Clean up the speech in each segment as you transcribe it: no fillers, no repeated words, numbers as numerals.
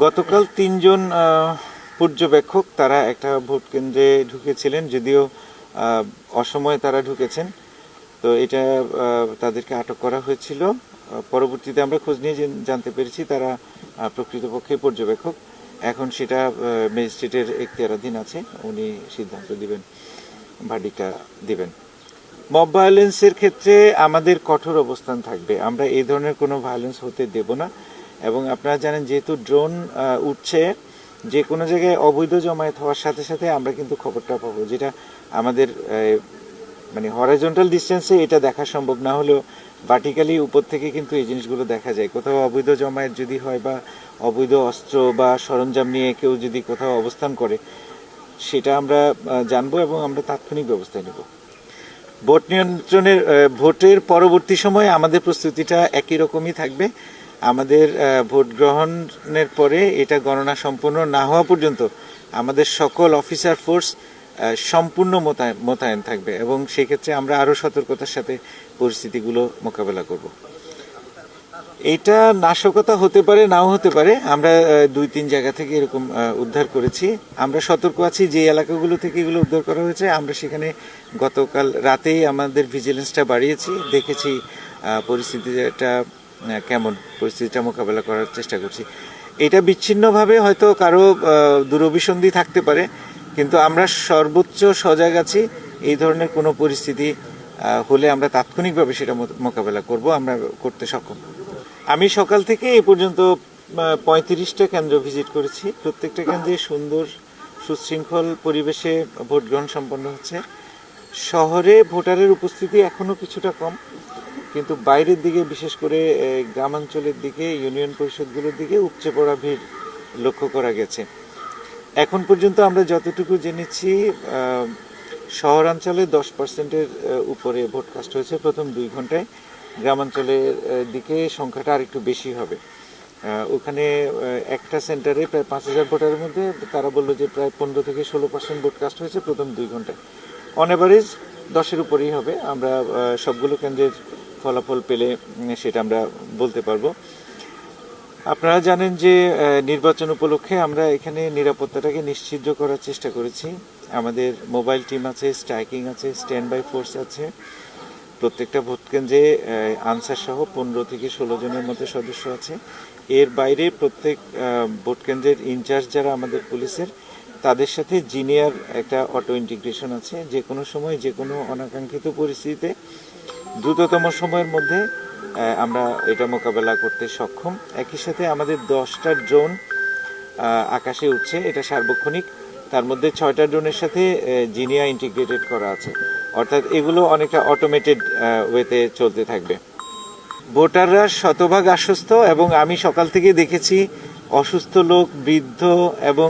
গতকাল তিনজন পর্যবেক্ষক তারা একটা ভোট কেন্দ্রে ঢুকেছিলেন, যদিও অসময়ে তারা ঢুকেছেন। তো এটা তাদেরকে আটক করা হয়েছিল। পরবর্তীতে আমরা খোঁজ নিয়ে জানতে পেরেছি তারা প্রকৃতপক্ষে পর্যবেক্ষক। এখন সেটা ম্যাজিস্ট্রেটের এখতিয়ারাধীন আছে, উনি সিদ্ধান্ত দিবেন, ভার্ডিক্টটা দিবেন। মব ভায়োলেন্সের ক্ষেত্রে আমাদের কঠোর অবস্থান থাকবে। আমরা এই ধরনের কোনো ভায়োলেন্স হতে দেব না। এবং আপনারা জানেন, যেহেতু ড্রোন উঠছে, যে কোনো জায়গায় অবৈধ জমায়েত হওয়ার সাথে সাথে আমরা কিন্তু খবরটা পাবো, যেটা আমাদের মানে হরাইজন্টাল ডিস্টেন্সে এটা দেখা সম্ভব না হলেও ভার্টিক্যালি উপর থেকে কিন্তু এই জিনিসগুলো দেখা যায়। কোথাও অবৈধ জমায়েত যদি হয় বা অবৈধ অস্ত্র বা সরঞ্জাম নিয়ে কেউ যদি কোথাও অবস্থান করে, সেটা আমরা জানবো এবং আমরা তাৎক্ষণিক ব্যবস্থা নেব। ভোট নিয়ন্ত্রণের ভোটের পরবর্তী সময়ে আমাদের প্রস্তুতিটা একই রকমই থাকবে। আমাদের ভোট গ্রহণের পরে এটা গণনা সম্পূর্ণ না হওয়া পর্যন্ত আমাদের সকল অফিসার ফোর্স সম্পূর্ণ মোতায়েন থাকবে এবং সেক্ষেত্রে আমরা আরও সতর্কতার সাথে পরিস্থিতিগুলো মোকাবেলা করব। এটা নাশকতা হতে পারে, নাও হতে পারে। আমরা 2-3 জায়গা থেকে এরকম উদ্ধার করেছি। আমরা সতর্ক আছি যে এলাকাগুলো থেকে এগুলো উদ্ধার করা হয়েছে। আমরা সেখানে গতকাল রাতেই আমাদের ভিজিলেন্সটা বাড়িয়েছি, দেখেছি পরিস্থিতিটা কেমন, পরিস্থিতিটা মোকাবেলা করার চেষ্টা করছি। এটা বিচ্ছিন্নভাবে হয়তো কারো দুরভিসন্ধি থাকতে পারে, কিন্তু আমরা সর্বোচ্চ সজাগ আছি। এই ধরনের কোনো পরিস্থিতি হলে আমরা তাৎক্ষণিকভাবে সেটা মোকাবেলা করব, আমরা করতে সক্ষম। আমি সকাল থেকে এ পর্যন্ত 35টা কেন্দ্র ভিজিট করেছি। প্রত্যেকটা কেন্দ্রে সুন্দর সুশৃঙ্খল পরিবেশে ভোট গ্রহণ সম্পন্ন হচ্ছে। শহরে ভোটারের উপস্থিতি এখনো কিছুটা কম, কিন্তু বাইরের দিকে, বিশেষ করে গ্রামাঞ্চলের দিকে, ইউনিয়ন পরিষদগুলোর দিকে উপচে পড়া ভিড় লক্ষ্য করা গেছে। এখন পর্যন্ত আমরা যতটুকু জেনেছি, শহরাঞ্চলে 10%-এর উপরে ভোট কাস্ট হয়েছে প্রথম 2 ঘন্টায়। গ্রামাঞ্চলের দিকে সংখ্যাটা আর একটু বেশি হবে। ওখানে একটা সেন্টারে প্রায় 5000 ভোটারের মধ্যে তারা বললো যে প্রায় 15-16% ভোট কাস্ট হয়েছে প্রথম 2 ঘন্টায়। অন অ্যাভারেজ 10-এর উপরেই হবে। আমরা সবগুলো কেন্দ্রের ফলাফল পেলে সেটা আমরা বলতে পারবো। আপনারা জানেন যে নির্বাচন উপলক্ষে আমরা এখানে নিরাপত্তাটাকে নিশ্চিত করার চেষ্টা করেছি। আমাদের মোবাইল টিম আছে, স্ট্রাইকিং আছে, স্ট্যান্ড বাই ফোর্স আছে। প্রত্যেকটা ভোট কেন্দ্রে আনসার সহ 15-16 জনের মতো সদস্য আছে। এর বাইরে প্রত্যেক ভোট কেন্দ্রের ইনচার্জ যারা আমাদের পুলিশের, তাদের সাথে জিনিয়ার একটা অটো ইন্টিগ্রেশন আছে। যে কোনো সময়, যে কোনো অনাকাঙ্ক্ষিত পরিস্থিতিতে দ্রুততম সময়ের মধ্যে আমরা এটা মোকাবেলা করতে সক্ষম। একই সাথে আমাদের 10টা ড্রোন আকাশে উঠছে, এটা সার্বক্ষণিক। তার মধ্যে 6টা ড্রোনের সাথে জিনিয়া ইন্টিগ্রেটেড করা আছে, অর্থাৎ এগুলো অনেকটা অটোমেটেড ওয়েতে চলতে থাকবে। ভোটাররা শতভাগ আশ্বস্ত এবং আমি সকাল থেকে দেখেছি অসুস্থ লোক, বৃদ্ধ এবং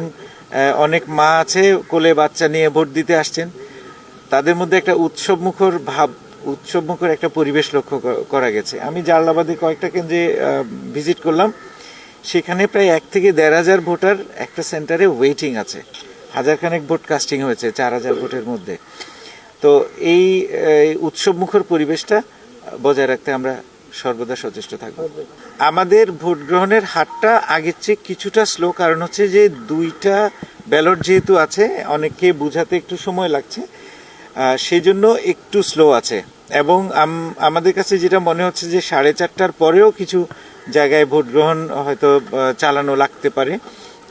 অনেক মা আছে কোলে বাচ্চা নিয়ে ভোট দিতে আসছেন। তাদের মধ্যে একটা উৎসবমুখর একটা পরিবেশ লক্ষ্য করা গেছে। আমি জালালাবাদে কয়েকটা কেন্দ্রে ভিজিট করলাম, সেখানে প্রায় 1 থেকে 1,500 ভোটার একটা সেন্টারে ওয়েটিং আছে। 1000 খানেক ভোট কাস্টিং হয়েছে 4000 ভোটের মধ্যে। তো এই উৎসবমুখর পরিবেশটা বজায় রাখতে আমরা সর্বদা সচেষ্ট থাকব। আমাদের ভোট গ্রহণের হারটা আগের চেয়ে কিছুটা স্লো, কারণ হচ্ছে যে 2টা ব্যালট যেহেতু আছে, অনেককে বোঝাতে একটু সময় লাগছে, সেই জন্য একটু স্লো আছে। এবং আমাদের কাছে যেটা মনে হচ্ছে যে 4:30টার পরেও কিছু জায়গায় ভোট গ্রহণ হয়তো চালানো লাগতে পারে,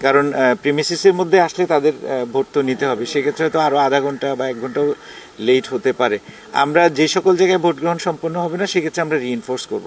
কারণ প্রিমিসিসের মধ্যে আসলে তাদের ভোট তো নিতে হবে। সেক্ষেত্রে হয়তো আরও আধা ঘন্টা বা 1 ঘন্টাও লেট হতে পারে। আমরা যে সকল জায়গায় ভোট গ্রহণ সম্পন্ন হবে না, সেক্ষেত্রে আমরা রিইনফোর্স করব।